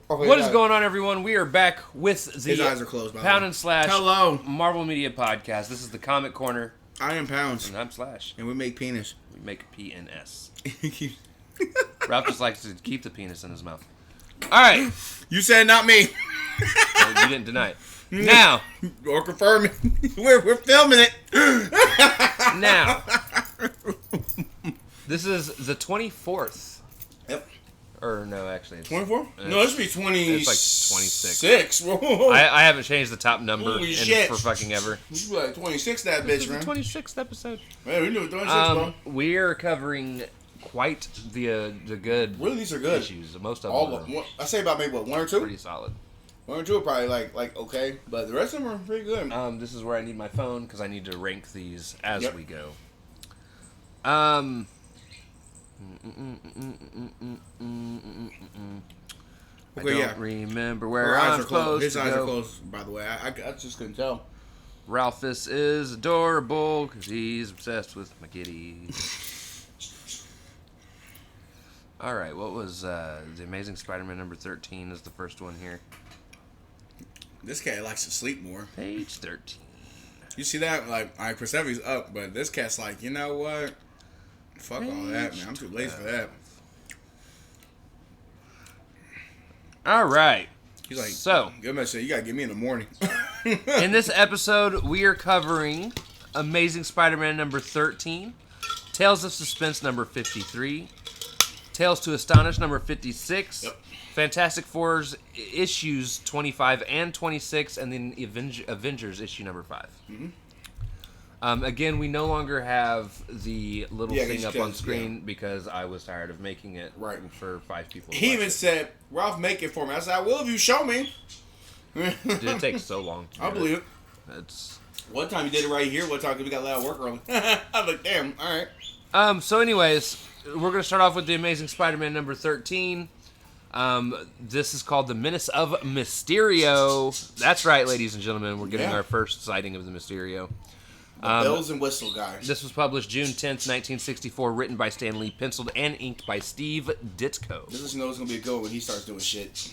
Okay, What is going on, everyone? We are back with the His eyes are closed, by the Pound way. and Slash Hello. Marvel Media Podcast. This is the Comic Corner, I am Pounds, and I'm Slash. and we make penis. We make P and S. Ralph just likes to keep the penis in his mouth. All right. You said not me. Well, you didn't deny it. Now. Or confirm it. We're filming it. Now. This is the 24th. Yep. Or no, actually. It's 24? No, it should be 26. It's like 26. 6. I haven't changed the top number Holy shit. for fucking ever. You should be like 26 that This bitch, is man. the 26th episode. Man, we do 26, bro. We're covering quite the good Really, these are good. issues. Most of All them of them. I say about maybe, what, 1 or 2? pretty solid. 1 or 2 are probably like okay, but the rest of them are pretty good. This is where I need my phone because I need to rank these as Yep. we go. I Okay, don't yeah. remember Her where eyes I'm are closed. His supposed eyes to are go. closed, by the way. I just couldn't tell. Ralphus is adorable because he's obsessed with my kitty. All right, what was The Amazing Spider-Man number 13 is the first one here. This cat likes to sleep more. Page 13. You see that? Like, Perseve's up, but this cat's like, you know what? Fuck all that, man. I'm too lazy for that. All right. He's like, So, good message. You gotta get me in the morning. in this episode, we are covering Amazing Spider-Man number 13, Tales of Suspense number 53, Tales to Astonish number 56, Yep. Fantastic Four's issues 25 and 26, and then Avengers issue number 5. Mhm. Again, we no longer have the little Yeah, thing he's up good, on screen because I was tired of making it Right. for 5 people. to He watch even it. said, Ralph, make it for me. I said, I will if you show me. Did it take so long? To I do believe it. It's One time he did it right here. One time we got a lot of work early. I was like, damn, all right. So anyways, we're going to start off with The Amazing Spider-Man number 13. This is called The Menace of Mysterio. That's right, ladies and gentlemen. We're getting Yeah. our first sighting of the Mysterio. The bells and whistle guy. This was published June 10th, 1964, written by Stan Lee, penciled and inked by Steve Ditko. This is know it's gonna be a good when he starts doing shit.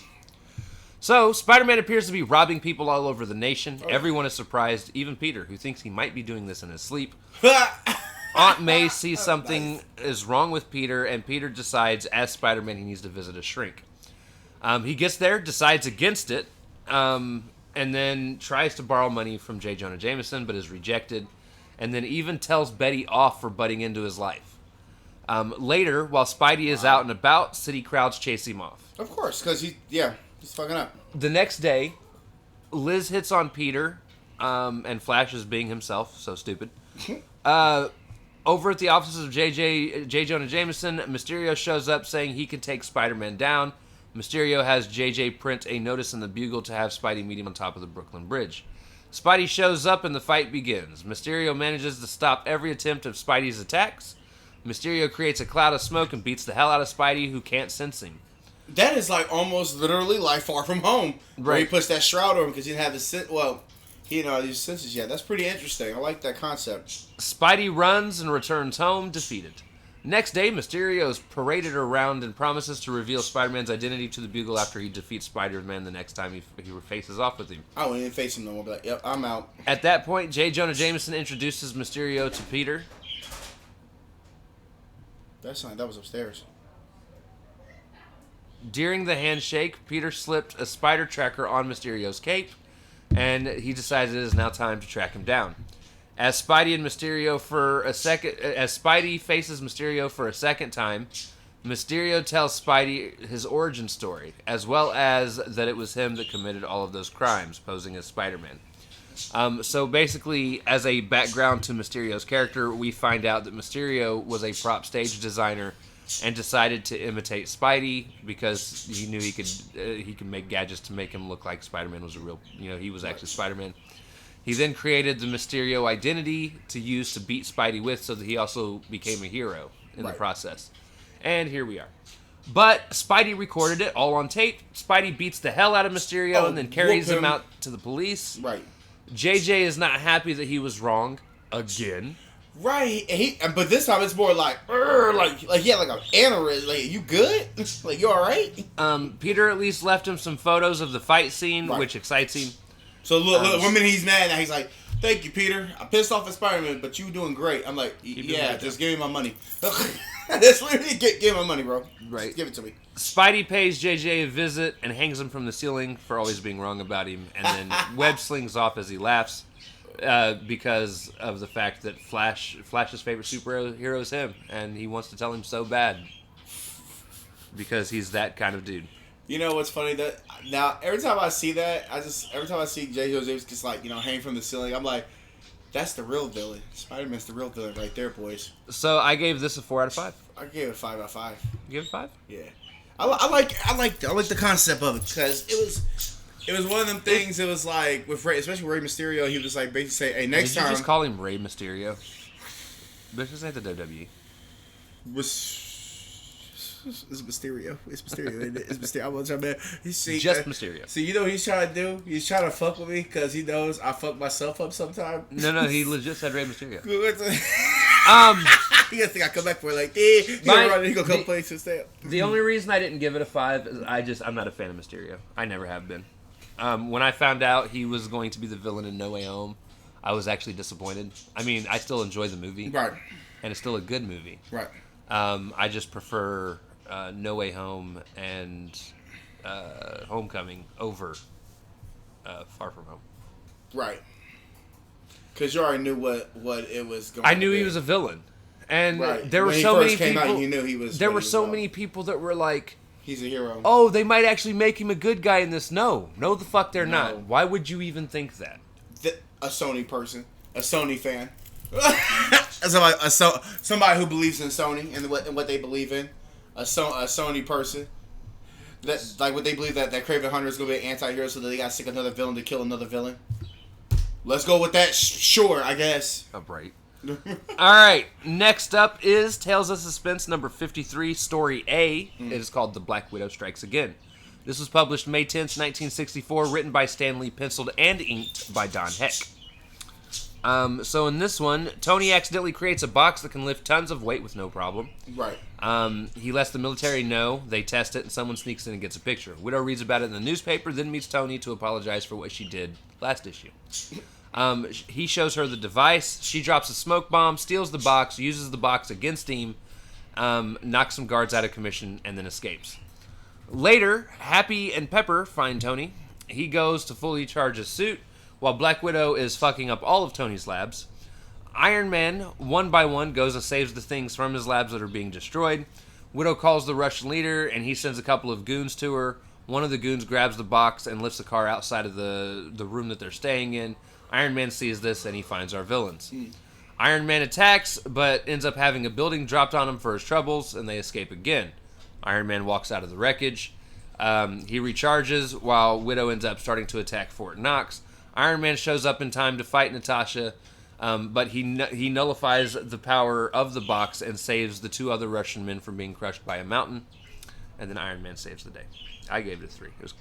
So, Spider-Man appears to be robbing people all over the nation. Everyone is surprised, even Peter, who thinks he might be doing this in his sleep. Aunt May sees something is wrong with Peter, and Peter decides, as Spider-Man, he needs to visit a shrink. He gets there, decides against it, and then tries to borrow money from J. Jonah Jameson, but is rejected, and then even tells Betty off for butting into his life. Later, while Spidey is out and about, city crowds chase him off. Of course, because he's fucking up. The next day, Liz hits on Peter, and Flash is being himself, so stupid. Over at the offices of J. Jonah Jameson, Mysterio shows up saying he can take Spider-Man down. Mysterio has JJ print a notice in the Bugle to have Spidey meet him on top of the Brooklyn Bridge. Spidey shows up and the fight begins. Mysterio manages to stop every attempt of Spidey's attacks. Mysterio creates a cloud of smoke and beats the hell out of Spidey, who can't sense him. That is like almost literally like Far From Home. Where he Right. puts that shroud on him because he didn't have the sense. Well, he didn't know these senses yet. That's pretty interesting. I like that concept. Spidey runs and returns home defeated. Next day, Mysterio is paraded around and promises to reveal Spider-Man's identity to the Bugle after he defeats Spider-Man the next time he faces off with him. I wouldn't even face him no more. Be like, yep, I'm out. At that point, J. Jonah Jameson introduces Mysterio to Peter. That was upstairs. During the handshake, Peter slipped a spider tracker on Mysterio's cape, and he decides it is now time to track him down. As Spidey faces Mysterio for a second time, Mysterio tells Spidey his origin story, as well as that it was him that committed all of those crimes, posing as Spider-Man. So basically, as a background to Mysterio's character, we find out that Mysterio was a prop stage designer and decided to imitate Spidey because he knew he could make gadgets to make him look like Spider-Man was he was actually Spider-Man. He then created the Mysterio identity to use to beat Spidey with, so that he also became a hero in the process. And here we are. But Spidey recorded it all on tape. Spidey beats the hell out of Mysterio and then carries him out to the police. Right. JJ is not happy that he was wrong again. Right. But this time it's more like he had like an aneurysm. Like, you good? Like, you all right? Peter at least left him some photos of the fight scene, Right. which excites him. So look, one minute he's mad, now he's like, "Thank you, Peter. I'm pissed off at Spider-Man, but you doing great." I'm like, "Yeah, just give me my money." That's literally give me my money, bro. Right. Just give it to me. Spidey pays JJ a visit and hangs him from the ceiling for always being wrong about him, and then Webb slings off as he laughs because of the fact that Flash's favorite superhero is him, and he wants to tell him so bad because he's that kind of dude. You know what's funny? That now every time I see that, every time I see J. Jonah Jameson just like hang from the ceiling, I'm like, that's the real villain. Spider-Man's the real villain right there, boys. So I gave this a 4 out of 5. I gave it a 5 out of 5. You give it 5? Yeah, I like the concept of it because it was one of them things. It was like with Ray, especially Rey Mysterio, he was just like basically say, "Hey, next time." Did you just call him Rey Mysterio? But this ain't the WWE. It's Mysterio. It's Mysterio. It's Mysterio. I want to man. Just Mysterio. See, you know what he's trying to do? He's trying to fuck with me because he knows I fuck myself up sometimes. No, he legit said Rey Mysterio. He gonna think I come back for it like, he gonna come play to stay up. The only reason I didn't give it a 5 is I'm not a fan of Mysterio. I never have been. When I found out he was going to be the villain in No Way Home, I was actually disappointed. I mean, I still enjoy the movie. Right. And it's still a good movie. Right. I just prefer No Way Home and Homecoming over Far From Home. Right. Because you already knew what it was going to be. I knew he was a villain. And right. there were when so many came people. Out, you knew he was. There were so many people that were like, he's a hero. "Oh, they might actually make him a good guy in this." No, the fuck they're not. Why would you even think that? A Sony person, a Sony fan, somebody who believes in Sony and what they believe in, a Sony person. That like what they believe that Kraven Hunter is gonna be an anti-hero, so that they gotta stick another villain to kill another villain. Let's go with that. Sure, I guess. Oh, right. All right. Next up is Tales of Suspense number 53, Story A. It is called The Black Widow Strikes Again. This was published May 10th, 1964, written by Stan Lee, penciled and inked by Don Heck. So in this one, Tony accidentally creates a box that can lift tons of weight with no problem. Right. He lets the military know, they test it, and someone sneaks in and gets a picture. Widow reads about it in the newspaper, then meets Tony to apologize for what she did last issue. He shows her the device. She drops a smoke bomb, steals the box, uses the box against him, knocks some guards out of commission, and then escapes. Later, Happy and Pepper find Tony. He goes to fully charge his suit, while Black Widow is fucking up all of Tony's labs. Iron Man, one by one, goes and saves the things from his labs that are being destroyed. Widow calls the Russian leader, and he sends a couple of goons to her. One of the goons grabs the box and lifts the car outside of the room that they're staying in. Iron Man sees this, and he finds our villains. Iron Man attacks, but ends up having a building dropped on him for his troubles, and they escape again. Iron Man walks out of the wreckage. He recharges, while Widow ends up starting to attack Fort Knox. Iron Man shows up in time to fight Natasha, but he nullifies the power of the box and saves the two other Russian men from being crushed by a mountain. And then Iron Man saves the day. I gave it a 3. It was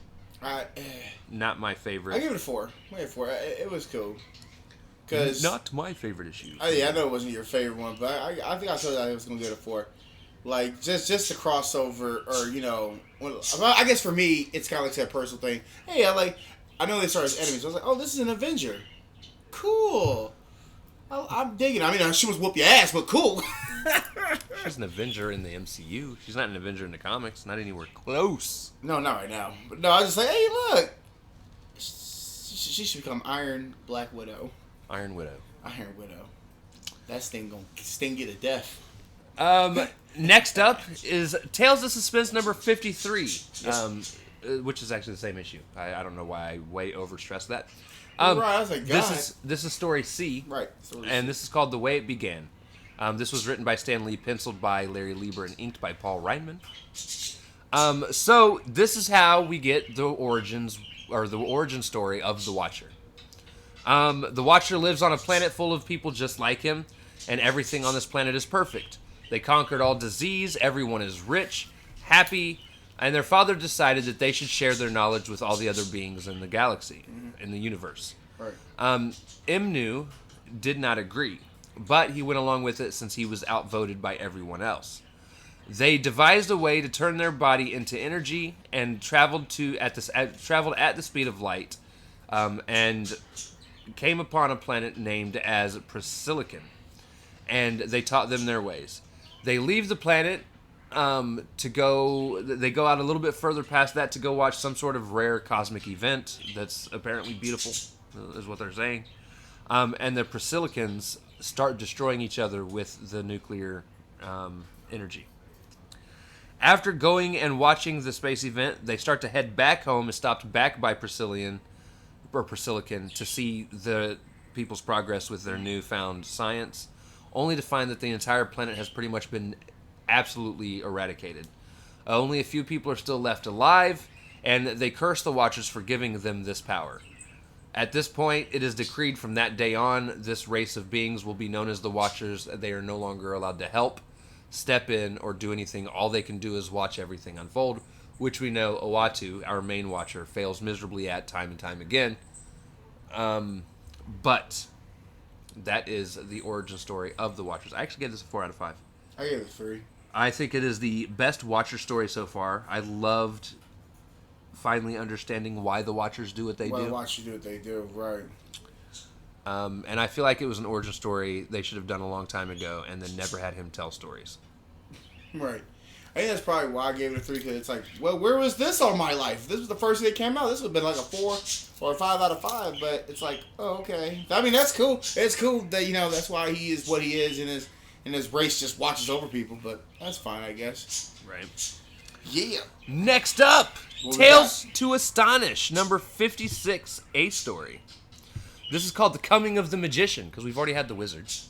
not my favorite. I gave it a 4. It was cool. Cause not my favorite issue. I know it wasn't your favorite one, but I think I told you I was gonna give it a 4. Like just the crossover, or I guess for me it's kind of like that personal thing. Hey, I know they started as enemies. I was like, oh, this is an Avenger. Cool. I'm digging it. I mean, she was whoop your ass, but cool. She's an Avenger in the MCU. She's not an Avenger in the comics. Not anywhere close. No, not right now. But no, I was just like, hey, look. She should become Black Widow. Iron Widow. That Sting gonna sting you to death. Next up is Tales of Suspense number 53. Yes. Which is actually the same issue. I don't know why I way overstressed that. Right, I was like, God. This is story C. Right. This is called The Way It Began. This was written by Stan Lee, penciled by Larry Lieber, and inked by Paul Reinman. So this is how we get the origin story of the Watcher. The Watcher lives on a planet full of people just like him, and everything on this planet is perfect. They conquered all disease, everyone is rich, happy, and their father decided that they should share their knowledge with all the other beings in the galaxy, in the universe. Right. Imnu did not agree. but he went along with it since he was outvoted by everyone else. They devised a way to turn their body into energy and traveled at the speed of light, and came upon a planet named as Priscillican, and they taught them their ways. They leave the planet they go out a little bit further past that to go watch some sort of rare cosmic event that's apparently beautiful, is what they're saying. And the Priscillicans start destroying each other with the nuclear energy. After going and watching the space event, they start to head back home and stopped back by Priscillican to see the people's progress with their newfound science, only to find that the entire planet has pretty much been absolutely eradicated. Only a few people are still left alive, and they curse the Watchers for giving them this power. At this point, it is decreed from that day on, this race of beings will be known as the Watchers. They are no longer allowed to help, step in, or do anything. All they can do is watch everything unfold, which we know Uatu, our main Watcher, fails miserably at time and time again. But that is the origin story of the Watchers. I actually gave this a 4 out of 5. I gave it 3. I think it is the best Watcher story so far. I loved finally understanding why the Watchers do what they do. Why the Watchers do what they do, right. And I feel like it was an origin story they should have done a long time ago and then never had him tell stories. Right. I think that's probably why I gave it a 3, because it's like, well, where was this all my life? This was the first thing that came out. This would have been like a 4 or a 5 out of 5, but it's like, oh, okay. I mean, that's cool. It's cool that, that's why he is what he is, and his race just watches over people, but that's fine, I guess. Right. Yeah. Next up, Tales to Astonish, number 56, A Story. This is called The Coming of the Magician, because we've already had the Wizards.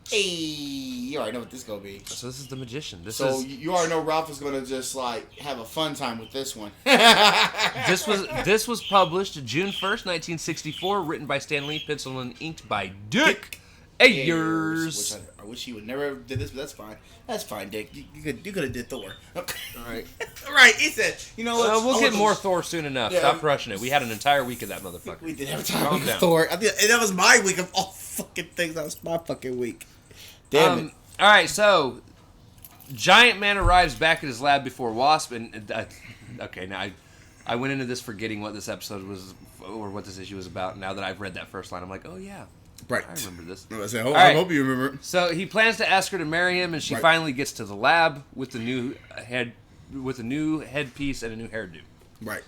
Hey, you already know what this is going to be. So this is the Magician. You already know Ralph is going to just, have a fun time with this one. This was published June 1st, 1964, written by Stan Lee, penciled and inked by Dick Ayers. I wish he would never have did this, but that's fine. That's fine, Dick. You could have did Thor. All right. Right. He said, what? We'll get more Thor soon enough. Yeah. Stop rushing it. We had an entire week of that motherfucker. We did have a time with Thor. And that was my week of all fucking things. That was my fucking week. Damn it. All right, so Giant Man arrives back at his lab before Wasp, and okay, now I went into this forgetting what this episode was or what this issue was about. Now that I've read that first line, I'm like, oh yeah. Right. I remember this. I hope you remember. So he plans to ask her to marry him, and she finally gets to the lab with the new headpiece and a new hairdo. Right.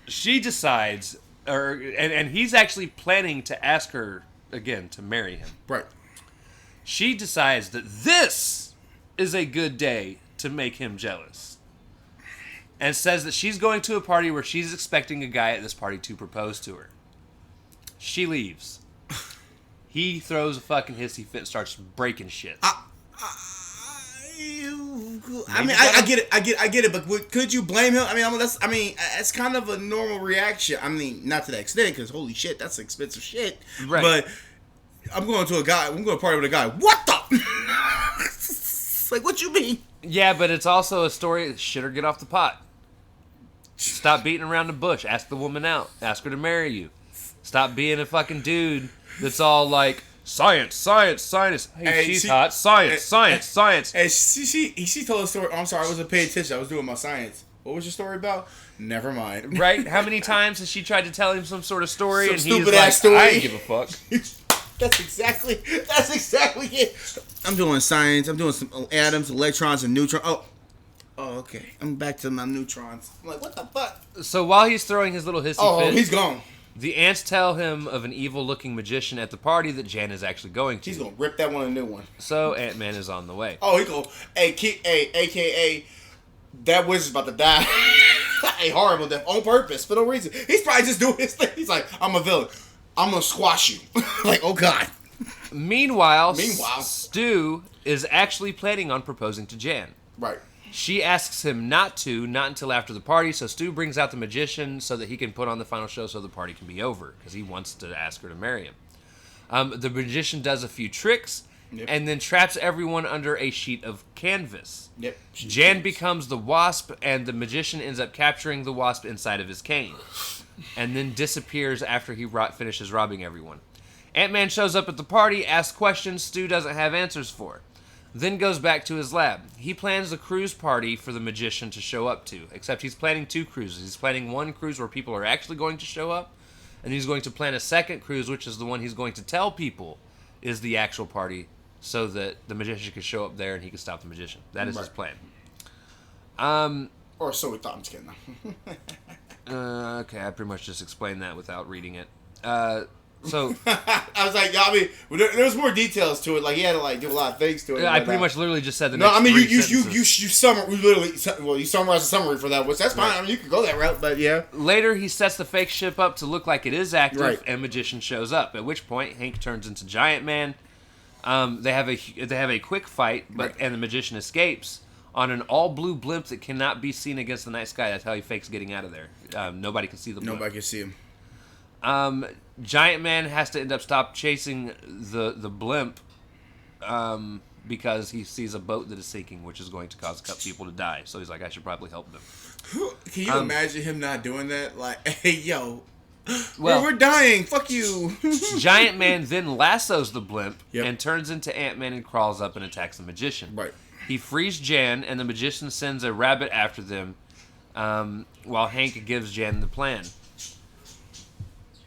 She decides, and he's actually planning to ask her again to marry him. Right. She decides that this is a good day to make him jealous, and says that she's going to a party where she's expecting a guy at this party to propose to her. She leaves. He throws a fucking hissy fit and starts breaking shit. I get it, but could you blame him? That's kind of a normal reaction. I mean, not to that extent, because holy shit, that's expensive shit. Right. But I'm going to a party with a guy. What the? Like, what you mean? Yeah, but it's also a story. Shit or get off the pot. Stop beating around the bush. Ask the woman out. Ask her to marry you. Stop being a fucking dude that's all like, science, science, science. Hey, she's hot. Science, science. And she told a story. Oh, I'm sorry, I wasn't paying attention. I was doing my science. What was your story about? Never mind. Right? How many times has she tried to tell him some sort of story, some and stupid he's ass like, story. I don't give a fuck. That's exactly it. I'm doing science. I'm doing some atoms, electrons, and neutrons. Oh, okay. I'm back to my neutrons. I'm like, what the fuck? So while he's throwing his little hissy fit, he's gone. The ants tell him of an evil-looking magician at the party that Jan is actually going to. He's gonna rip that one a new one. So Ant-Man is on the way. Oh, he go, AKA, that wizard's about to die. A horrible death on purpose for no reason. He's probably just doing his thing. He's like, I'm a villain. I'm gonna squash you. Like, oh god. Meanwhile, Stu is actually planning on proposing to Jan. Right. She asks him not until after the party, so Stu brings out the magician so that he can put on the final show so the party can be over, because he wants to ask her to marry him. The magician does a few tricks, and then traps everyone under a sheet of canvas. Yep. Jan becomes the Wasp, and the magician ends up capturing the Wasp inside of his cane, and then disappears after he finishes robbing everyone. Ant-Man shows up at the party, asks questions Stu doesn't have answers for. Then goes back to his lab. He plans a cruise party for the magician to show up to, except he's planning 2 cruises. He's planning one cruise where people are actually going to show up, and he's going to plan a second cruise, which is the one he's going to tell people is the actual party, so that the magician can show up there and he can stop the magician. That is his plan. Or so we thought. I'm just kidding. Okay, I pretty much just explained that without reading it. So I was like, I mean, there was more details to it. Like he had to like do a lot of things to it. I pretty much literally just said the No, next I mean you sentences. you summarized a summary for that, which that's fine. Right. I mean you could go that route, but yeah. Later, he sets the fake ship up to look like it is active, Right. and magician shows up. At which point, Hank turns into Giant Man. They have a quick fight, and the magician escapes on an all blue blimp that cannot be seen against the night sky. That's how he fakes getting out of there. Nobody can see the blimp. Nobody can see him. Giant Man has to end up stop chasing the blimp because he sees a boat that is sinking, which is going to cause people to die. So he's like, I should probably help them. Can you imagine him not doing that? Like, hey, yo, well, we're dying. Fuck you. Giant Man then lassos the blimp Yep. and turns into Ant-Man and crawls up and attacks the magician. Right. He frees Jan, and the magician sends a rabbit after them, while Hank gives Jan the plan.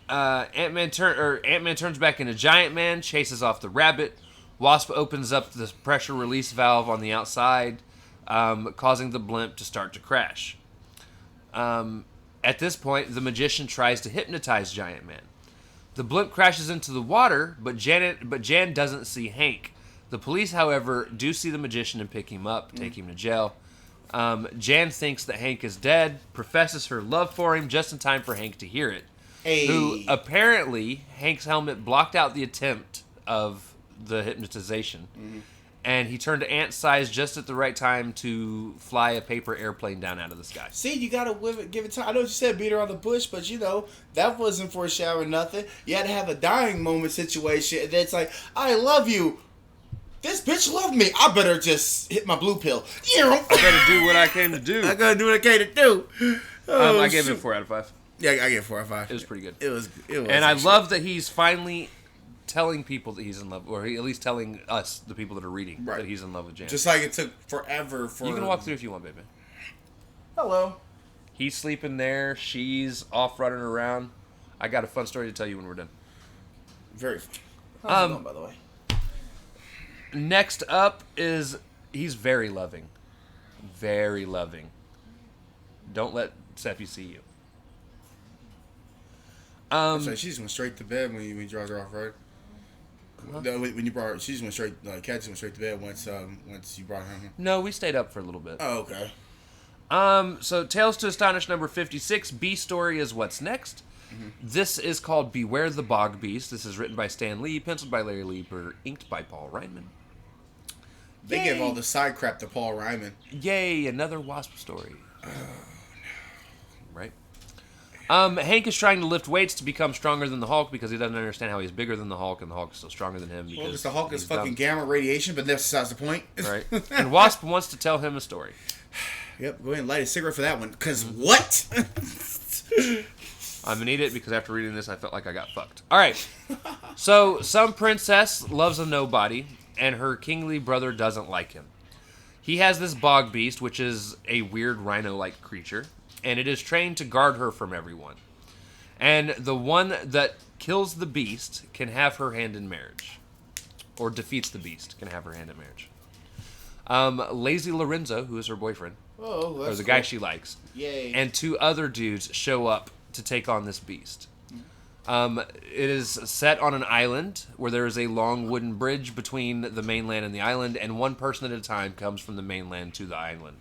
Ant-Man turns back into Giant Man, chases off the rabbit. Wasp opens up the pressure release valve on the outside, causing the blimp to start to crash. At this point, the magician tries to hypnotize Giant Man. The blimp crashes into the water, but Jan doesn't see Hank. The police, however, do see the magician and pick him up, take him to jail. Jan thinks that Hank is dead, professes her love for him just in time for Hank to hear it. Hey. Who apparently Hank's helmet blocked out the attempt of the hypnotization, and he turned to ant size just at the right time to fly a paper airplane down out of the sky. See, you gotta give it time. I know what you said, beat her on the bush, but that wasn't foreshadowing nothing. You had to have a dying moment situation, and then it's like, I love you. This bitch loved me. I better just hit my blue pill. I better do what I came to do. I gotta do what I came to do. I gave it a 4 out of 5. Yeah, I gave it 4 out of 5. It was pretty good. It was. And I love that he's finally telling people that he's in love, or at least telling us, the people that are reading, that he's in love with Jan. Just like it took forever for... You can walk through if you want, baby. Hello. He's sleeping there. She's off running around. I got a fun story to tell you when we're done. Very. How's it going, by the way? Next up is... He's very loving. Very loving. Don't let Seppi see you. So she just went straight to bed when you dropped her off, right? No, when you brought her, she just went straight. Kat just went straight to bed once you brought her home. No, we stayed up for a little bit. Oh, okay. So Tales to Astonish number 56. B story is what's next. This is called Beware the Bog Beast. This is written by Stan Lee, penciled by Larry Lieber, inked by Paul Ryman. They Yay. give all the side crap to Paul Ryman. Yay, another Wasp story. Oh, no. Right? Hank is trying to lift weights to become stronger than the Hulk because he doesn't understand how he's bigger than the Hulk and the Hulk is still stronger than him. Because Because the Hulk is he's fucking dumb. gamma radiation, but that's besides the point. Right. And Wasp wants to tell him a story. Yep, go ahead and light a cigarette for that one. Because what? I'm going to eat it because after reading this, I felt like I got fucked. All right. So, some princess loves a nobody, and her kingly brother doesn't like him. He has this Bog Beast, which is a weird rhino-like creature, and it is trained to guard her from everyone. And the one that kills the beast can have her hand in marriage. Or defeats the beast can have her hand in marriage. Lazy Lorenzo, who is her boyfriend, or the guy she likes, Yay. and 2 other dudes show up to take on this beast. It is set on an island where there is a long wooden bridge between the mainland and the island, and one person at a time comes from the mainland to the island.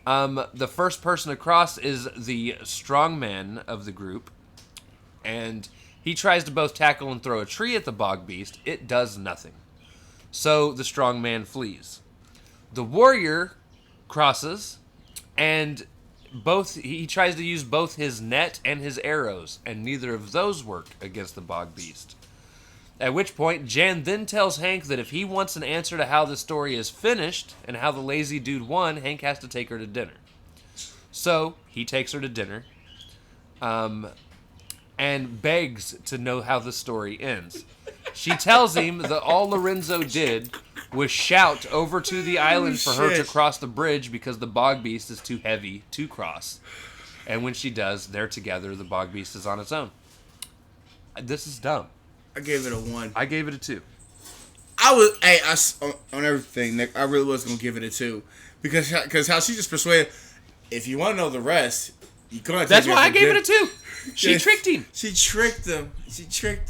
The first person across is the strongman of the group, and he tries to both tackle and throw a tree at the Bog Beast. It does nothing. So the strongman flees. The warrior crosses, and he tries to use both his net and his arrows, and neither of those work against the Bog Beast. At which point, Jan then tells Hank that if he wants an answer to how the story is finished and how the lazy dude won, Hank has to take her to dinner. So, he takes her to dinner. and begs to know how the story ends. She tells him that all Lorenzo did was shout over to the island for her to cross the bridge because the Bog Beast is too heavy to cross. And when she does, they're together. The Bog Beast is on its own. This is dumb. I gave it a 1. I gave it a 2. On everything, Nick, I really was going to give it a 2. Because how she just persuaded, if you want to know the rest, you're going to That's why I gave it a 2. She tricked him. She tricked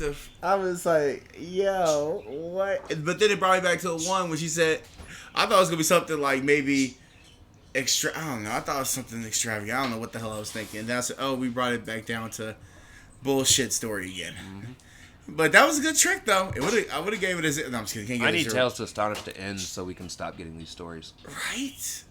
him. I was like, yo, what? But then it brought me back to the 1 when she said, I thought it was going to be something like maybe extra. I don't know. I thought it was something extravagant. I don't know what the hell I was thinking. And then I said, oh, we brought it back down to bullshit story again. Mm-hmm. But that was a good trick, though. I would have gave it a... No, I'm just kidding. I need Tales to Astonish to end so we can stop getting these stories. Right?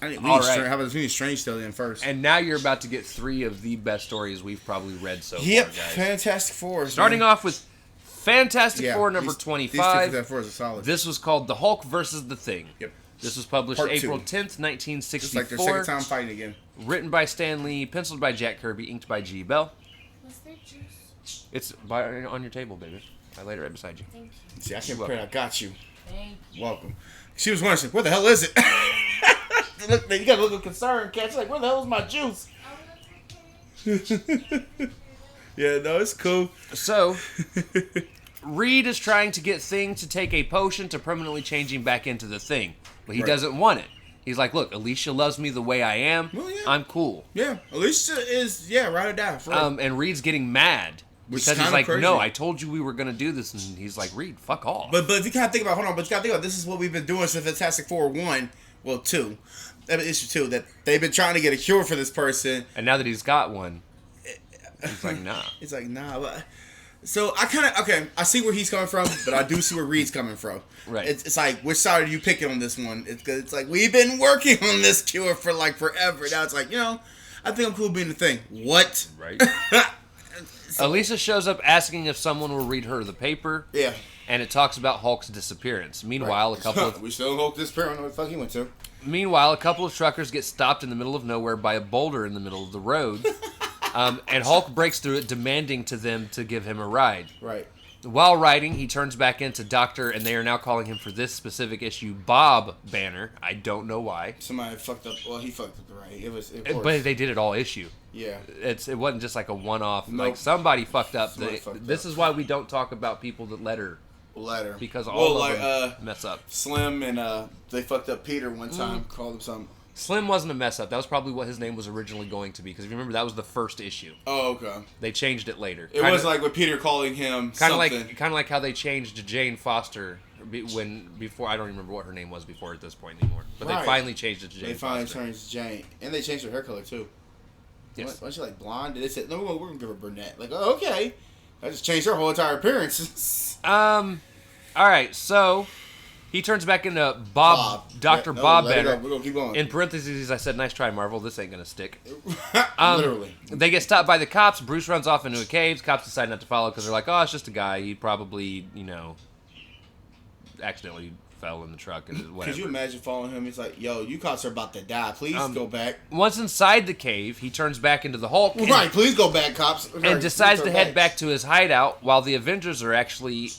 How about we need Strange Tale in first? And now you're about to get 3 of the best stories we've probably read so far, guys. Fantastic Four. Starting off with Fantastic Four number 25. These Fantastic Fours are solid. This was called The Hulk versus the Thing. Yep. This was published April 10th, 1964. It's like their second time fighting again. Written by Stan Lee, penciled by Jack Kirby, inked by G. Bell. Was there juice? It's on your table, baby. I laid it right beside you. Thank you. See, I can't prepare. I got you. Thank you. Welcome. She was wondering, where the hell is it? Look, you got a little concern, cat. She's like, where the hell is my juice? Yeah, no, it's cool. So, Reed is trying to get Thing to take a potion to permanently change him back into the Thing. But he doesn't want it. He's like, look, Alicia loves me the way I am. Well, yeah. I'm cool. Yeah, Alicia is, ride or die. And Reed's getting mad. Because he's like, crazy. No, I told you we were going to do this. And he's like, Reed, fuck off. But if you kind of think about, this is what we've been doing since Fantastic Four 1, well, 2. Issue 2, that they've been trying to get a cure for this person. And now that he's got one, he's like, nah. He's like, nah. So I see where he's coming from, but I do see where Reed's coming from. Right. It's like, which side are you picking on this one? It's like, we've been working on this cure for like forever. Now it's like, I think I'm cool being the Thing. What? Right. Alicia shows up asking if someone will read her the paper. Yeah. And it talks about Hulk's disappearance. Meanwhile, a couple of... We still Hulk disappearing. I don't know where the fuck he went to. Meanwhile, a couple of truckers get stopped in the middle of nowhere by a boulder in the middle of the road. And Hulk breaks through it, demanding to them to give him a ride. Right. While riding, he turns back into Doctor, and they are now calling him for this specific issue, Bob Banner. I don't know why. Somebody fucked up. Well, he fucked up the right. It was, but they did it all issue. Yeah. It wasn't just like a one-off. Nope. Like, somebody fucked up. This is why we don't talk about people that letter. Because all of them mess up. Slim and they fucked up Peter one time. Called him something. Slim wasn't a mess up. That was probably what his name was originally going to be. Because if you remember, that was the first issue. Oh, okay. They changed it later. It was like with Peter calling him something. Kind of like how they changed Jane Foster before. I don't remember what her name was before at this point anymore. But they finally changed it to Jane Foster. They finally changed Jane. And they changed her hair color, too. Yes. Wasn't she like blonde? They said, no, we're going to give her brunette. Like, oh, okay. I just changed her whole entire appearance. All right, so he turns back into Dr. Bob Banner. We're going to keep going. In parentheses, I said, nice try, Marvel. This ain't going to stick. Literally. They get stopped by the cops. Bruce runs off into a cave. Cops decide not to follow because they're like, oh, it's just a guy. He probably, accidentally fell in the truck and whatever. Could you imagine following him? He's like, yo, you cops are about to die. Please go back. Once inside the cave, he turns back into the Hulk. Right, please go back, cops. And decides to head back to his hideout while the Avengers are actually...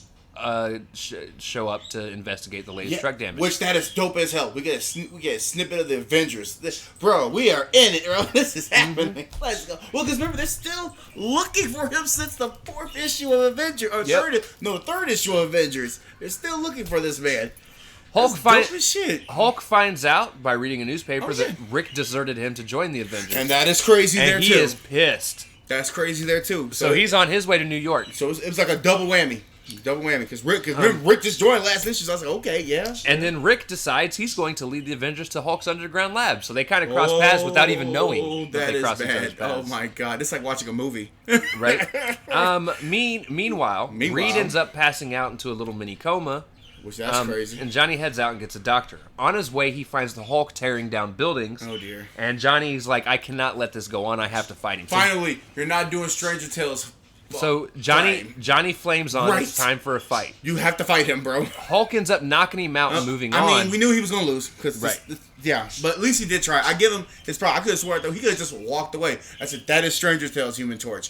show up to investigate the latest truck damage. Which that is dope as hell. We get a snippet of the Avengers. Bro, we are in it, bro. This is happening. Let's go. Well, because remember, they're still looking for him since the 4th issue of Avengers. Or the 3rd issue of Avengers. They're still looking for this man. Hulk finds out by reading a newspaper that Rick deserted him to join the Avengers. And that is crazy there, too. And he is pissed. That's crazy there, too. So he's on his way to New York. So it was like a double whammy. Double whammy, because Rick just joined last issue, so I was like, okay, yeah. And then Rick decides he's going to lead the Avengers to Hulk's underground lab, so they kind of cross paths without even knowing that they cross bad. Oh my god, it's like watching a movie. Right? Meanwhile, Reed ends up passing out into a little mini coma. Which that's crazy. And Johnny heads out and gets a doctor. On his way, he finds the Hulk tearing down buildings. Oh dear. And Johnny's like, I cannot let this go on, I have to fight him. Finally, you're not doing Stranger Tales So Time. Johnny flames on. Right. It's time for a fight. You have to fight him, bro. Hulk ends up knocking him out and moving on. I mean, we knew he was gonna lose because Right. yeah, but at least he did try. I give him his props. I could have sworn though he could have just walked away. I said that is Stranger Tales Human Torch.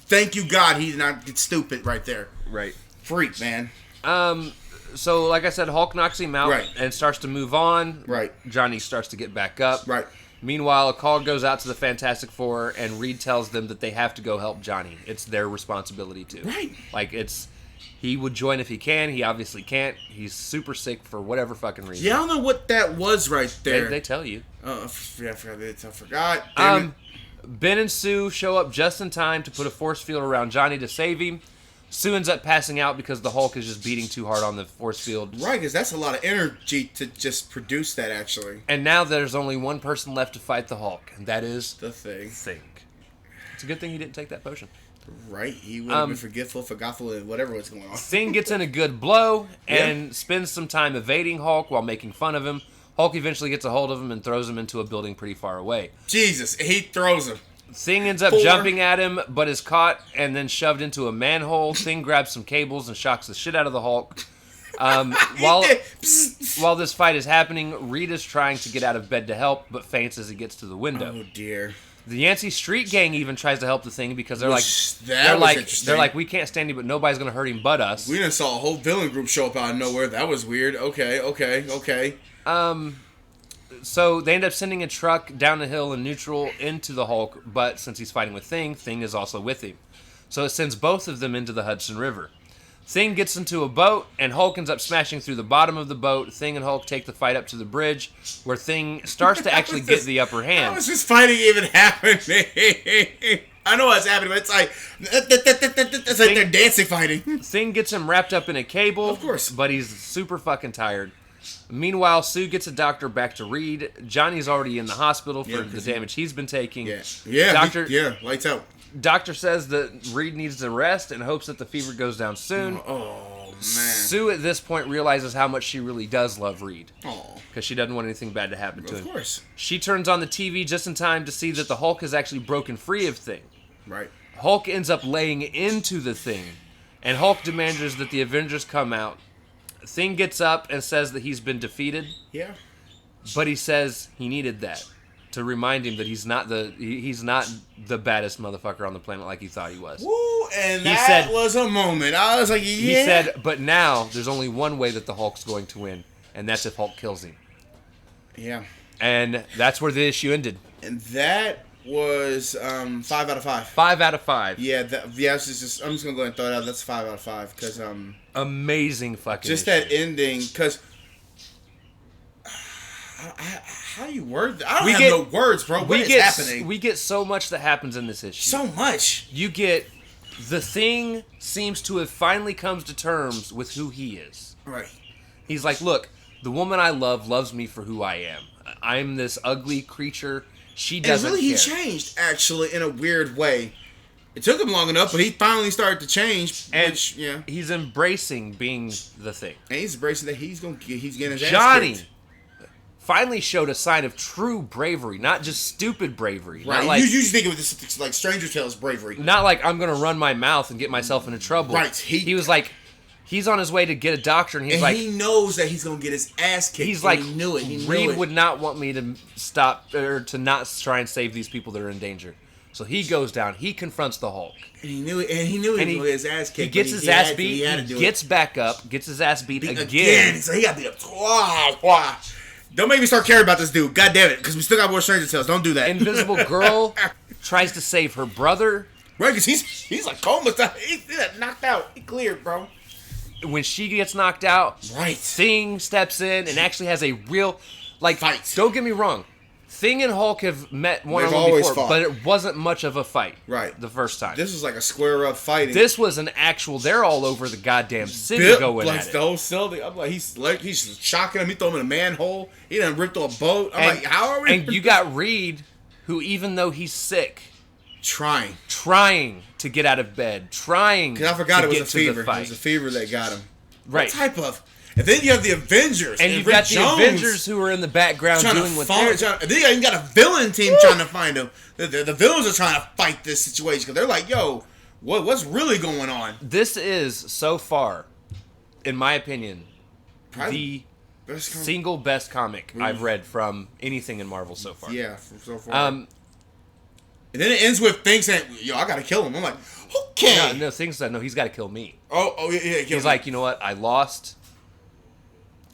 Thank you God he did not get stupid right there. Right. Freak, man. So like I said, Hulk knocks him out Right. and starts to move on. Right. Johnny starts to get back up. Right. Meanwhile, a call goes out to the Fantastic Four, and Reed tells them that they have to go help Johnny. It's their responsibility to. Right. Like, he would join if he can. He obviously can't. He's super sick for whatever fucking reason. Yeah, I don't know what that was right there. They tell you. Yeah, I forgot. Damn it. Ben and Sue show up just in time to put a force field around Johnny to save him. Sue ends up passing out because the Hulk is just beating too hard on the force field. Right, because that's a lot of energy to just produce that, actually. And now there's only one person left to fight the Hulk, and that is The Thing. Thing. It's a good thing he didn't take that potion. Right, he would have been forgetful, and whatever was going on. Thing gets in a good blow and spends some time evading Hulk while making fun of him. Hulk eventually gets a hold of him and throws him into a building pretty far away. Jesus, he throws him. Thing ends up jumping at him, but is caught and then shoved into a manhole. Thing grabs some cables and shocks the shit out of the Hulk. While this fight is happening, Reed is trying to get out of bed to help, but faints as he gets to the window. Oh dear. The Yancey Street Gang even tries to help the Thing because they're interesting. like, we can't stand him, but nobody's gonna hurt him but us. We done saw a whole villain group show up out of nowhere. That was weird. Okay. So they end up sending a truck down the hill in neutral into the Hulk, but since he's fighting with Thing, Thing is also with him. So it sends both of them into the Hudson River. Thing gets into a boat, and Hulk ends up smashing through the bottom of the boat. Thing and Hulk take the fight up to the bridge, where Thing starts to actually get the upper hand. How is this fighting even happening? I know what's happening, but it's like they're dancing fighting. Thing gets him wrapped up in a cable. Of course. But he's super fucking tired. Meanwhile, Sue gets a doctor back to Reed. Johnny's already in the hospital for the damage he's been taking. Lights out. Doctor says that Reed needs to rest and hopes that the fever goes down soon. Oh, man. Sue at this point realizes how much she really does love Reed. Oh. Because she doesn't want anything bad to happen to him. Of course. She turns on the TV just in time to see that the Hulk has actually broken free of Thing. Right. Hulk ends up laying into the Thing, and Hulk demands that the Avengers come out. Thing gets up and says that he's been defeated. Yeah. But he says he needed that to remind him that he's not the baddest motherfucker on the planet like he thought he was. Woo, and that was a moment. I was like, yeah. He said, but now there's only one way that the Hulk's going to win, and that's if Hulk kills him. Yeah. And that's where the issue ended. And that was 5 out of 5. 5 out of 5. Yeah, I'm just gonna go ahead and throw it out. That's 5 out of 5 because amazing fucking. Just issue. that ending because. How do you word that? I don't have no words, bro. What is happening? We get so much that happens in this issue. So much. You get the Thing seems to have finally comes to terms with who he is. Right. He's like, look, the woman I love loves me for who I am. I'm this ugly creature. She doesn't care. And really, care. he changed, actually, in a weird way. It took him long enough, but he finally started to change. And he's embracing being the Thing. And he's embracing that he's getting his ass Johnny kicked. Finally showed a sign of true bravery, not just stupid bravery. Right. Not like, you usually think of this like Stranger Tales bravery. Not like I'm going to run my mouth and get myself into trouble. Right. He was like, he's on his way to get a doctor, and he's like, he knows that he's going to get his ass kicked. He's like, he knew it. Reed would not want me to stop or to not try and save these people that are in danger. So he goes down. He confronts the Hulk. And he knew it. And he knew he was going to get his ass kicked. He gets his ass beat. He gets back up. Gets his ass beat again. So he got beat up. Don't make me start caring about this dude. God damn it. Because we still got more Stranger Tales. Don't do that. Invisible Girl tries to save her brother. Right, because he's like comatose. He's knocked out. He cleared, bro. When she gets knocked out, right, Thing steps in and actually has a real fight. Don't get me wrong. Thing and Hulk have met one-on-one before, but it wasn't much of a fight. Right. The first time. This was like a square-up fighting. This was an actual, they're all over the goddamn city going at it. The whole city. I'm like, he's shocking him. He threw him in a manhole. He done ripped through a boat. I'm like, how are we? And you got Reed, who even though he's sick, trying to get out of bed, trying because I forgot to it was get a fever. To the fight. It was a fever that got him. Right. What type of? And then you have the Avengers. And you've got the Avengers who are in the background doing what they're doing. And then you even got a villain team trying to find him. The villains are trying to fight this situation because they're like, yo, What's really going on? This is, so far, in my opinion, Probably the single best comic I've read from anything in Marvel so far. Yeah, so far. And then it ends with Thing saying, "Yo, I gotta kill him." I'm like, okay. No, Thing said, no, he's got to kill me. Oh, yeah. He's like, you know what? I lost.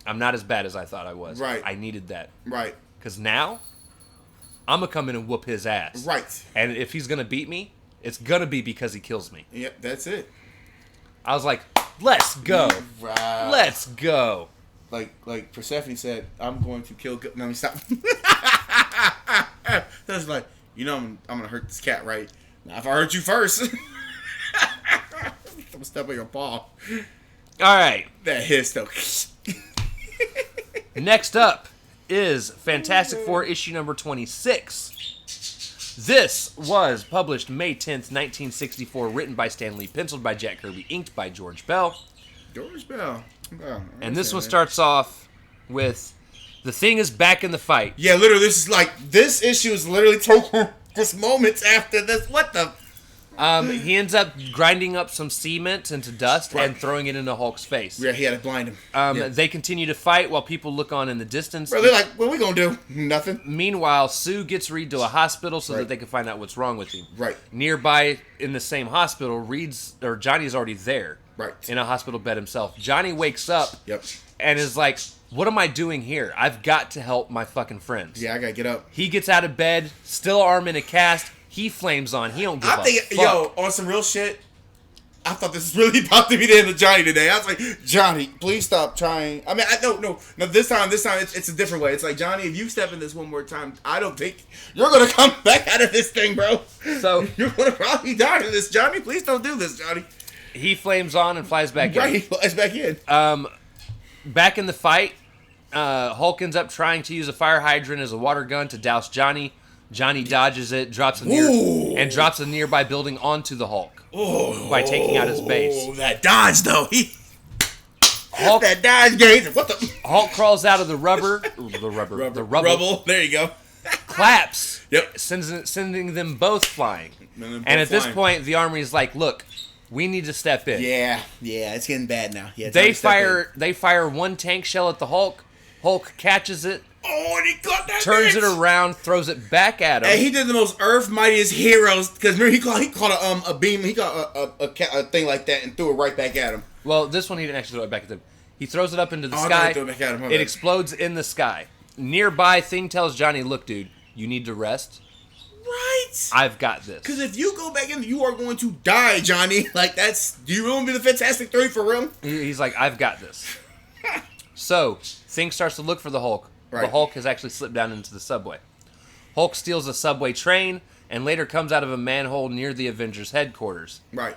I'm not as bad as I thought I was. Right. I needed that. Right. Because now, I'm going to come in and whoop his ass. Right. And if he's going to beat me, it's going to be because he kills me. Yep, that's it. I was like, let's go. Right. Let's go. Like Persephone said, I'm going to kill... No, let me stop. That's like, I'm going to hurt this cat, right? Now, if I hurt you first... I'm going to step on your paw. All right. That hiss, though. Next up is Fantastic Four issue number 26. This was published May 10th, 1964, written by Stan Lee, penciled by Jack Kirby, inked by George Bell. George Bell. Oh, and this one starts off with the Thing is back in the fight. Yeah, literally, this issue is literally taking just moments after this. What the... He ends up grinding up some cement into dust and throwing it into Hulk's face. Yeah, he had to blind him. They continue to fight while people look on in the distance. Bro, they're like, what are we going to do? Nothing. Meanwhile, Sue gets Reed to a hospital so that they can find out what's wrong with him. Right. Nearby in the same hospital, Johnny's already there. Right. In a hospital bed himself. Johnny wakes up Yep. and is like, what am I doing here? I've got to help my fucking friends. Yeah, I got to get up. He gets out of bed, still arm in a cast. He flames on. He don't give a fuck. Yo, on some real shit, I thought this was really about to be the end of Johnny today. I was like, Johnny, please stop trying. I mean, no. This time, it's a different way. It's like, Johnny, if you step in this one more time, I don't think you're going to come back out of this thing, bro. So you're going to probably die in this, Johnny. Please don't do this, Johnny. He flames on and flies back in. Right, he flies back in. Back in the fight, Hulk ends up trying to use a fire hydrant as a water gun to douse Johnny. Johnny dodges it, drops a nearby building onto the Hulk by taking out his base. Oh, that dodge though, that dodge gauge. What the? Hulk crawls out of the rubble. There you go. Claps. Yep. Sending them both flying. And at this point, the army is like, "Look, we need to step in." Yeah, it's getting bad now. Yeah, they fire one tank shell at the Hulk. Hulk catches it. Oh, and he caught that. Turns it around, throws it back at him. And he did the most Earth mightiest heroes because remember he caught a beam. He caught a thing like that and threw it right back at him. Well, this one he didn't actually throw it back at him. He throws it up into the sky. I threw it back at him. It explodes in the sky. Nearby, Thing tells Johnny, "Look, dude, you need to rest. Right. I've got this. Because if you go back in, you are going to die, Johnny. Like do you really want to be the Fantastic Three for real?" He's like, "I've got this." So Thing starts to look for the Hulk. Right. The Hulk has actually slipped down into the subway. Hulk steals a subway train and later comes out of a manhole near the Avengers headquarters. Right.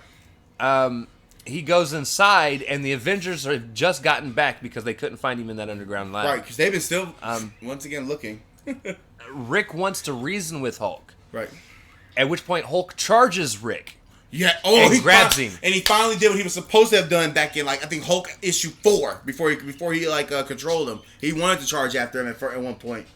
He goes inside, and the Avengers have just gotten back because they couldn't find him in that underground lab. Right, because they've been still, once again, looking. Rick wants to reason with Hulk. Right. At which point, Hulk charges Rick. Yeah. And he grabs him. And he finally did what he was supposed to have done back in, I think Hulk issue 4, before he controlled him. He wanted to charge after him at one point.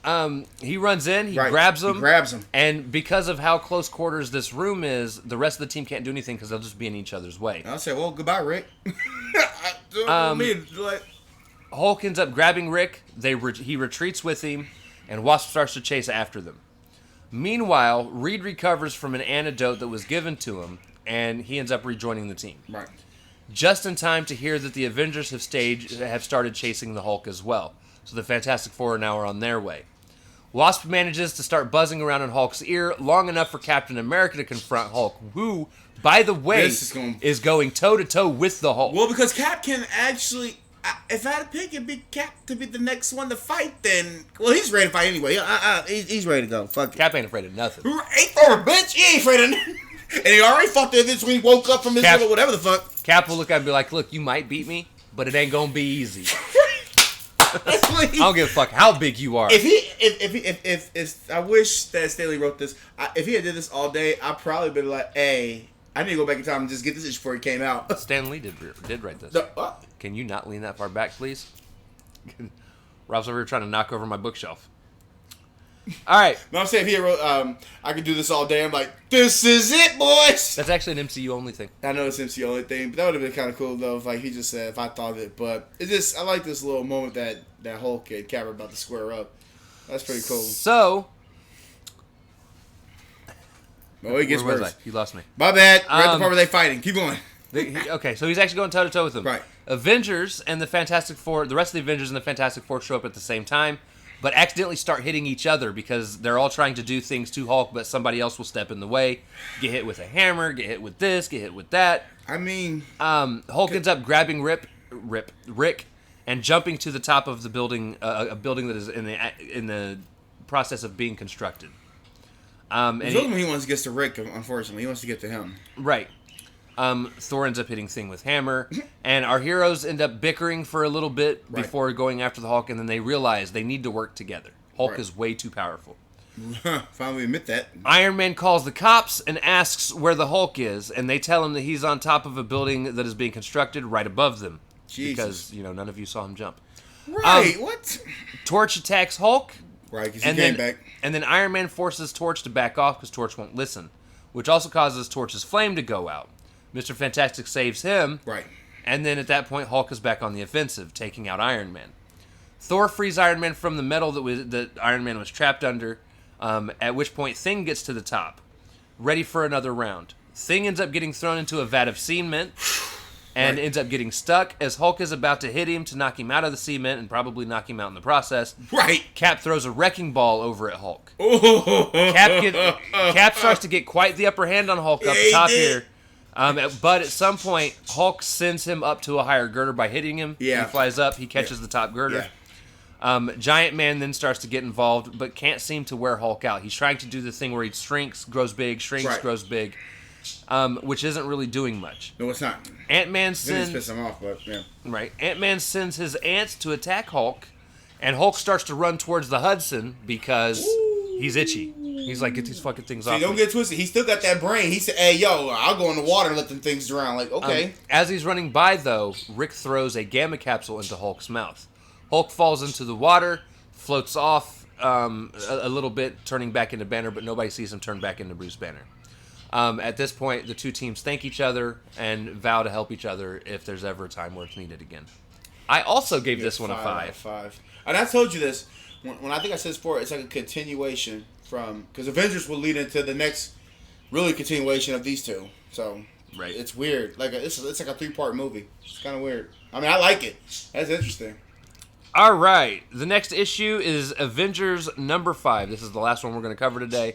He runs in, grabs him. He grabs him. And because of how close quarters this room is, the rest of the team can't do anything because they'll just be in each other's way. I'll say, well, goodbye, Rick. Hulk ends up grabbing Rick. He retreats with him, and Wasp starts to chase after them. Meanwhile, Reed recovers from an antidote that was given to him, and he ends up rejoining the team. Right. Just in time to hear that the Avengers have started chasing the Hulk as well. So the Fantastic Four now are on their way. Wasp manages to start buzzing around in Hulk's ear long enough for Captain America to confront Hulk, who, by the way, is going toe-to-toe with the Hulk. Well, because Cap can actually... If I had to pick, it'd be Cap to be the next one to fight, then... Well, he's ready to fight anyway. He's ready to go. Fuck it. Cap ain't afraid of nothing. Ain't for a bitch. He ain't afraid of nothing. And he already fucked it when he woke up from his little whatever the fuck. Cap will look at him and be like, "Look, you might beat me, but it ain't gonna be easy." I don't give a fuck how big you are. If I wish that Stanley wrote this. If he had did this all day, I'd probably been like, "Hey, I need to go back in time and just get this issue before it came out." Stan Lee did write this. Can you not lean that far back, please? Rob's over here trying to knock over my bookshelf. All right. No, I'm saying if he wrote, I could do this all day. I'm like, this is it, boys. That's actually an MCU only thing. I know it's MC only thing, but that would have been kind of cool though if like he just said if I thought of it. But it's just I like this little moment that Hulk and Cap are about to square up. That's pretty cool. So, Oh, he gets where was worse. I? You lost me. My bad. We're at the part where they fighting. Keep going. Okay, so he's actually going toe to toe with them. Right. Avengers and the Fantastic Four, the rest of the Avengers and the Fantastic Four show up at the same time, but accidentally start hitting each other because they're all trying to do things to Hulk, but somebody else will step in the way, get hit with a hammer, get hit with this, get hit with that. I mean, Hulk ends up grabbing Rick, and jumping to the top of the building, a building that is in the process of being constructed. And he wants to get to Rick. Unfortunately, he wants to get to him. Right. Thor ends up hitting Thing with hammer, and our heroes end up bickering for a little bit before going after the Hulk, and then they realize they need to work together. Hulk is way too powerful. Finally admit that. Iron Man calls the cops and asks where the Hulk is, and they tell him that he's on top of a building that is being constructed right above them. Jesus. Because, none of you saw him jump. Right, what? Torch attacks Hulk. Right, because he came back. And then Iron Man forces Torch to back off because Torch won't listen, which also causes Torch's flame to go out. Mr. Fantastic saves him. Right. And then at that point, Hulk is back on the offensive, taking out Iron Man. Thor frees Iron Man from the metal that Iron Man was trapped under, at which point Thing gets to the top, ready for another round. Thing ends up getting thrown into a vat of cement and ends up getting stuck as Hulk is about to hit him to knock him out of the cement and probably knock him out in the process. Right. Cap throws a wrecking ball over at Hulk. Oh. Cap starts to get quite the upper hand on Hulk up top here. But at some point, Hulk sends him up to a higher girder by hitting him. Yeah. He flies up. He catches the top girder. Yeah. Giant Man then starts to get involved, but can't seem to wear Hulk out. He's trying to do the thing where he shrinks, grows big, grows big, which isn't really doing much. No, it's not. Ant-Man sends... piss him off, but yeah. Right. Ant-Man sends his ants to attack Hulk, and Hulk starts to run towards the Hudson because he's itchy. He's like, get these fucking things off. Don't get twisted. He still got that brain. He said, hey, yo, I'll go in the water and let them things drown. Like, okay. As he's running by, though, Rick throws a gamma capsule into Hulk's mouth. Hulk falls into the water, floats off a little bit, turning back into Banner, but nobody sees him turn back into Bruce Banner. At this point, the two teams thank each other and vow to help each other if there's ever a time where it's needed again. I also gave this one a 5. And I told you this, when I think I said this before, it's like a continuation from, because Avengers will lead into the next really continuation of these two. So it's weird. Like it's like a 3-part movie. It's kind of weird. I mean, I like it. That's interesting. All right. The next issue is Avengers Number 5. This is the last one we're going to cover today.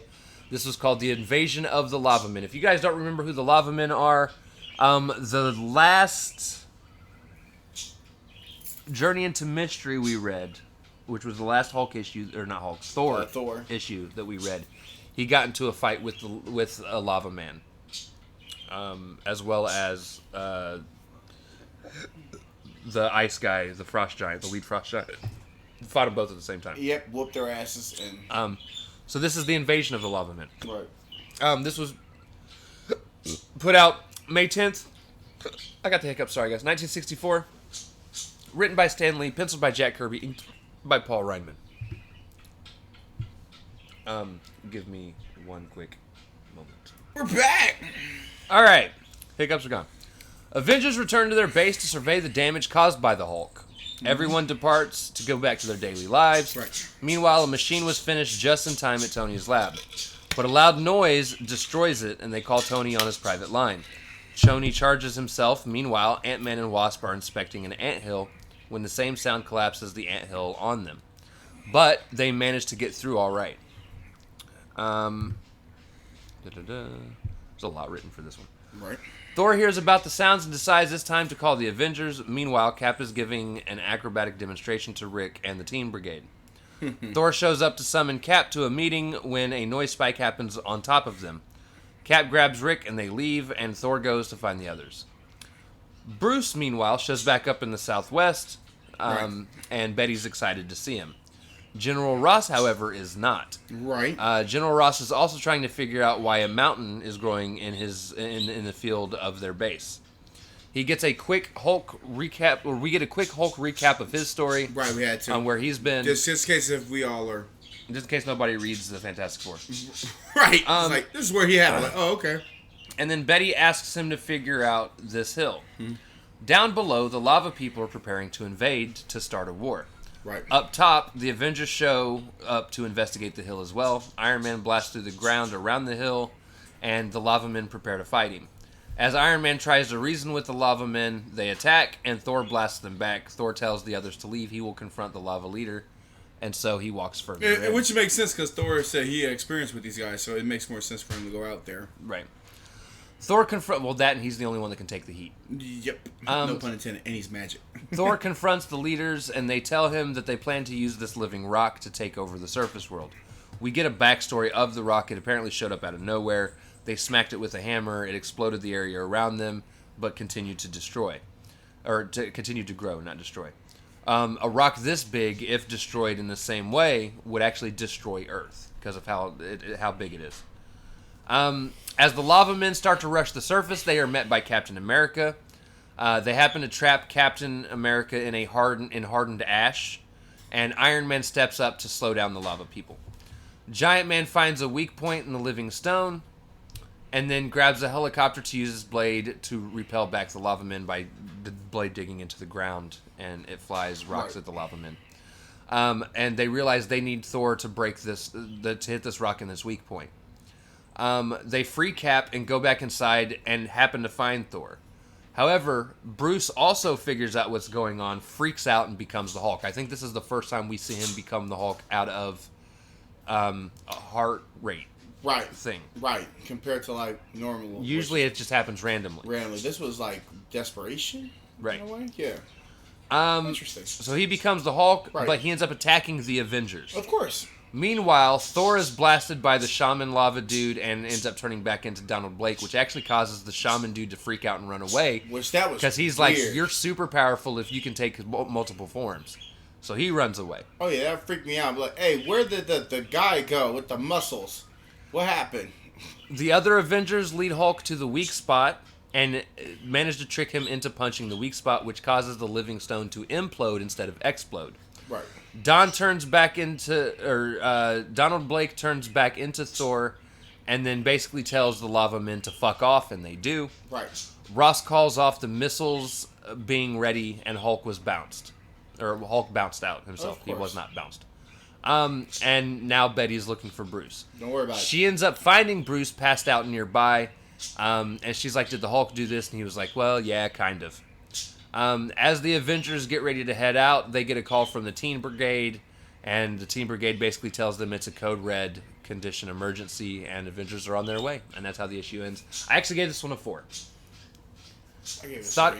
This was called The Invasion of the Lava Men. If you guys don't remember who the Lava Men are, the last Journey into Mystery we read, which was the last Hulk issue, or not Hulk, Thor issue that we read, he got into a fight with a Lava Man, as well as the ice guy, the frost giant, the lead frost giant. Fought them both at the same time. Yep, whooped their asses. And so this is the Invasion of the Lava Men. Right. This was put out May 10th. I got the hiccups, sorry guys. 1964. Written by Stan Lee, penciled by Jack Kirby, inked by Paul Reinman. Give me one quick moment. We're back! All right. Hiccups are gone. Avengers return to their base to survey the damage caused by the Hulk. Everyone departs to go back to their daily lives. Right. Meanwhile, a machine was finished just in time at Tony's lab. But a loud noise destroys it, and they call Tony on his private line. Tony charges himself. Meanwhile, Ant-Man and Wasp are inspecting an anthill when the same sound collapses the anthill on them. But they manage to get through all right. There's a lot written for this one. Right. Thor hears about the sounds and decides it's time to call the Avengers. Meanwhile, Cap is giving an acrobatic demonstration to Rick and the Teen Brigade. Thor shows up to summon Cap to a meeting when a noise spike happens on top of them. Cap grabs Rick and they leave, and Thor goes to find the others. Bruce, meanwhile, shows back up in the Southwest, and Betty's excited to see him. General Ross, however, is not. Right. General Ross is also trying to figure out why a mountain is growing in the field of their base. He gets a quick Hulk recap, or we get a quick Hulk recap of his story. Right, we had to. On where he's been. Just in case if we all are Just in case nobody reads the Fantastic Four. Right. It's like, this is where he had it. Like, oh, okay. And then Betty asks him to figure out this hill. Down below, the lava people are preparing to invade to start a war. Right. Up top, the Avengers show up to investigate the hill as well. Iron Man blasts through the ground around the hill, and the lava men prepare to fight him. As Iron Man tries to reason with the lava men, they attack, and Thor blasts them back. Thor tells the others to leave. He will confront the lava leader, and so he walks further in. Which makes sense, because Thor said he had experience with these guys, so it makes more sense for him to go out there. Right. Thor and he's the only one that can take the heat. Yep. No pun intended, and he's magic. Thor confronts the leaders, and they tell him that they plan to use this living rock to take over the surface world. We get a backstory of the rock. It apparently showed up out of nowhere. They smacked it with a hammer. It exploded the area around them, but continued to destroy. Or to continue to grow, not destroy. A rock this big, if destroyed in the same way, would actually destroy Earth because of how big it is. As the lava men start to rush the surface, they are met by Captain America. They happen to trap Captain America in hardened ash, and Iron Man steps up to slow down the lava people. Giant Man finds a weak point in the living stone, and then grabs a helicopter to use his blade to repel back the lava men by the blade digging into the ground, and it flies rocks at the lava men. And they realize they need Thor to break to hit this rock in this weak point. They free Cap and go back inside and happen to find Thor. However, Bruce also figures out what's going on, freaks out, and becomes the Hulk. I think this is the first time we see him become the Hulk out of a heart rate thing. Right. Compared to, like, normal. Usually it just happens randomly. This was, like, desperation? Right. In a way? Yeah. Interesting. So he becomes the Hulk, right. But he ends up attacking the Avengers. Of course. Meanwhile, Thor is blasted by the shaman lava dude and ends up turning back into Donald Blake, which actually causes the shaman dude to freak out and run away. Which that was because he's weird. Like, you're super powerful if you can take multiple forms. So he runs away. Oh yeah, that freaked me out. I'm like, hey, where did the guy go with the muscles? What happened? The other Avengers lead Hulk to the weak spot and manage to trick him into punching the weak spot, which causes the living stone to implode instead of explode. Right. Donald Blake turns back into Thor, and then basically tells the lava men to fuck off, and they do. Right. Ross calls off the missiles being ready, and Hulk bounced out himself. He was not bounced. And now Betty's looking for Bruce. Don't worry about it. She ends up finding Bruce passed out nearby, and she's like, "Did the Hulk do this?" And he was like, "Well, yeah, kind of." As the Avengers get ready to head out, they get a call from the Teen Brigade, and the Teen Brigade basically tells them it's a code red condition emergency, and Avengers are on their way, and that's how the issue ends. I actually gave this one a 4. I gave it Thought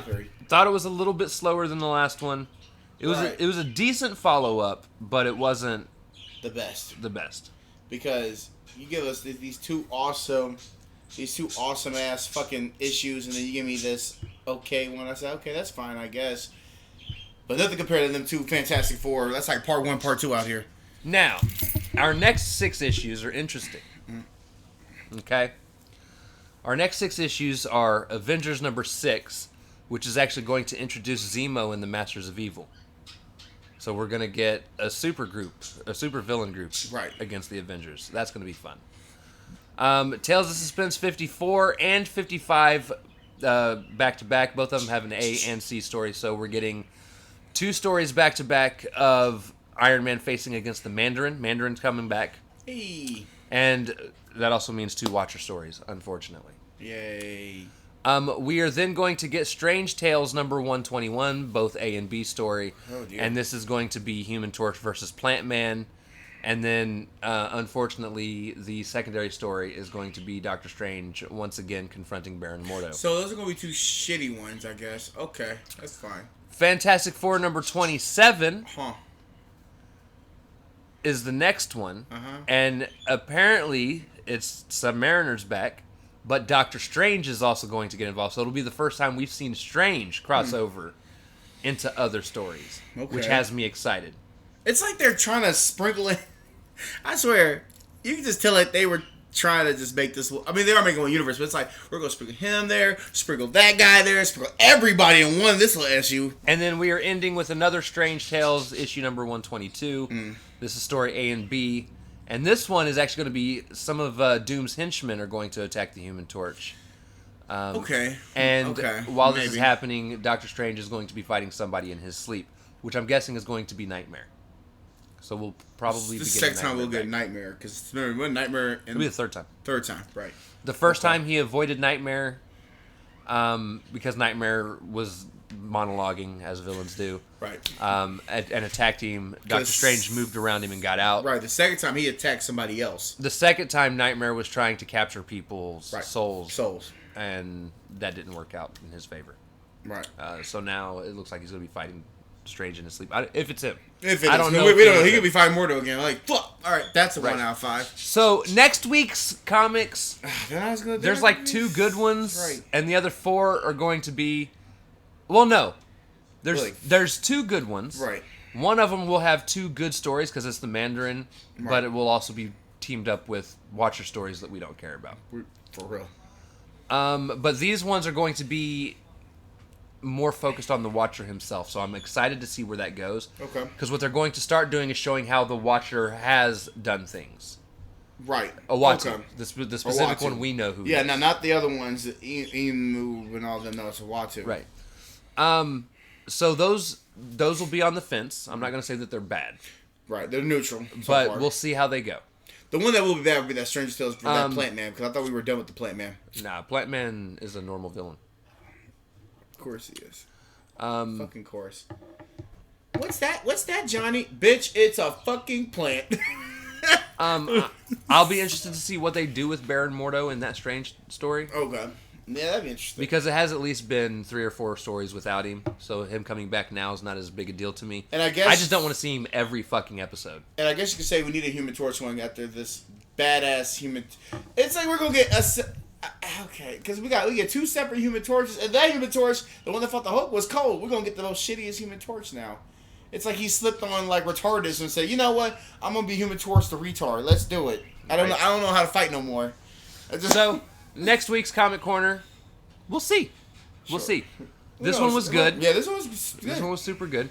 3. thought it was a little bit slower than the last one. It was a decent follow up, but it wasn't the best. Because you give us these two awesome ass fucking issues, and then you give me this okay one. I said, okay, that's fine, I guess. But nothing compared to them two Fantastic Four. That's like part 1, part 2 out here. Now, our next 6 issues are interesting. Okay? Our next 6 issues are Avengers Number 6, which is actually going to introduce Zemo and the Masters of Evil. So we're going to get a super villain group against the Avengers. That's going to be fun. Tales of Suspense 54 and 55 back-to-back. Both of them have an A and C story, so we're getting 2 stories back-to-back of Iron Man facing against the Mandarin. Mandarin's coming back. Hey. And that also means 2 Watcher stories, unfortunately. Yay. We are then going to get Strange Tales number 121, both A and B story. Oh, dear. And this is going to be Human Torch versus Plant Man. And then, unfortunately, the secondary story is going to be Doctor Strange once again confronting Baron Mordo. So those are going to be 2 shitty ones, I guess. Okay, that's fine. Fantastic Four number 27 is the next one. And apparently, it's Submariner's back. But Doctor Strange is also going to get involved. So it'll be the first time we've seen Strange cross over into other stories. Which has me excited. It's like they're trying to sprinkle it. I swear, you can just tell like they were trying to just make this. I mean, they are making one universe, but it's like we're gonna sprinkle him there, sprinkle that guy there, sprinkle everybody in one. This little issue, and then we are ending with another Strange Tales issue number 122. This is story A and B. And this one is actually going to be some of Doom's henchmen are going to attack the Human Torch. Okay. And Okay. while this is Maybe. happening, Doctor Strange is going to be fighting somebody in his sleep, which I'm guessing is going to be Nightmare. So we'll probably The be getting second time Nightmare we'll get back. Nightmare. Because remember, when Nightmare... It'll be the third time. Third time, right. The first time he avoided Nightmare because Nightmare was monologuing, as villains do. Right. And attacked him. Doctor Strange moved around him and got out. Right. The second time he attacked somebody else. The second time, Nightmare was trying to capture people's Right. souls, Souls. and that didn't work out in his favor. Right. So now it looks like he's going to be fighting Strange in his sleep. If it's him. If it I is. don't know. We if don't know. it He is could him. be fighting Mordo again. Like, fuck. All right. That's a Right. 1 out of 5. So next week's comics, Then I was gonna, there's like 2 good ones, Right. and the other 4 are going to be... Well, no. Really? There's 2 good ones. Right. One of them will have 2 good stories because it's the Mandarin, Right. but it will also be teamed up with Watcher stories that we don't care about. For real. But these ones are going to be more focused on the Watcher himself, so I'm excited to see where that goes. Okay. Because what they're going to start doing is showing how the Watcher has done things. Right. Owatu. Okay. The specific Owatu. one we know who. Yeah, he no, is. not the other ones. Emu and all them. No, it's Owatu. Right. So those will be on the fence. I'm not going to say that they're bad, Right. They're neutral. So but far. we'll see how they go. The one that will be bad would be that Stranger Tales for that Plant Man, because I thought we were done with the Plant Man. Nah, Plant Man is a normal villain. Of course he is. Um, Fucking course. What's that? What's that, Johnny? Bitch, it's a fucking plant. I'll be interested to see what they do with Baron Mordo in that Strange story. Okay. Yeah, that'd be interesting. Because it has at least been 3 or 4 stories without him, so him coming back now is not as big a deal to me. And I guess I just don't want to see him every fucking episode. And I guess you could say we need a Human Torch one after this badass Human. It's like we're gonna get okay, because we get 2 separate Human Torches, and that Human Torch, the one that fought the Hulk, was cold. We're gonna get the most shittiest Human Torch now. It's like he slipped on like retardus and said, you know what, I'm gonna be Human Torch the retard. Let's do it. I don't know how to fight no more. So next week's Comic Corner, we'll see. We'll see. This one was good. Yeah, this one was good. This one was super good.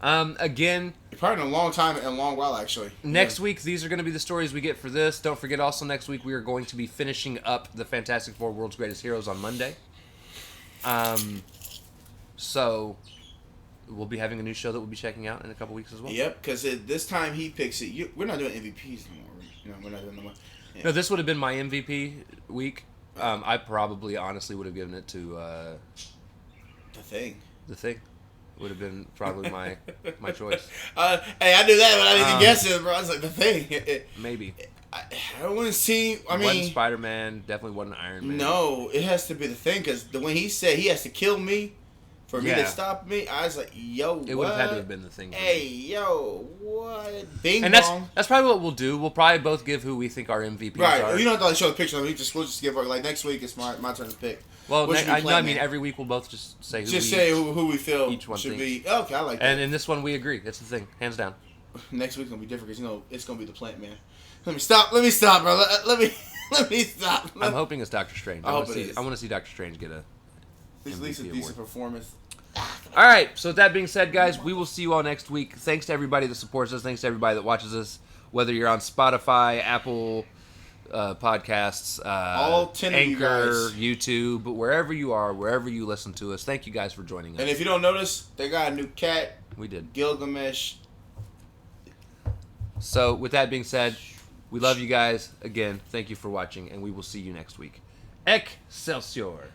Again, Probably in a long time, in a long while actually. next week, these are going to be the stories we get for this. Don't forget, also next week, we are going to be finishing up the Fantastic Four World's Greatest Heroes on Monday. So we'll be having a new show that we'll be checking out in a couple weeks as well. Yep, because this time he picks it. We're not doing MVPs anymore. You know, we're not doing no more. Yeah. No, this would have been my MVP week. I probably, honestly, would have given it to The Thing. The Thing. Would have been probably my choice. Hey, I knew that, but I didn't even guess it, bro. I was like, The Thing. Maybe. I don't want to see. I Wasn't mean, Spider-Man. Definitely wasn't Iron Man. no, it has to be The Thing because when he said he has to kill me for me to Yeah. stop me, I was like, yo, It would have had to have been The Thing. for me. Hey, yo, what? Bing And bong. that's probably what we'll do. We'll probably both give who we think our MVPs Right, are. you don't have to show the picture. We'll just give like next week. It's my turn to pick. Well, What should we play, I mean, man? every week we'll both just say who Just we say who we feel each one should thinks. be. Okay, I like that. And in this one, we agree. It's The Thing, hands down. Next week's gonna be different because it's gonna be the Plant Man. Let me stop, bro. Let me stop. I'm hoping it's Doctor Strange. I hope want it to is. see. I want to see Doctor Strange get a At least a MVP decent award. performance. All right. So with that being said, guys, we will see you all next week. Thanks to everybody that supports us. Thanks to everybody that watches us. Whether you're on Spotify, Apple Podcasts, All 10 of you Anchor, guys. YouTube, wherever you are, wherever you listen to us. Thank you guys for joining us. And if you don't notice, they got a new cat, We did. Gilgamesh. So with that being said, we love you guys. Again, thank you for watching, and we will see you next week. Excelsior!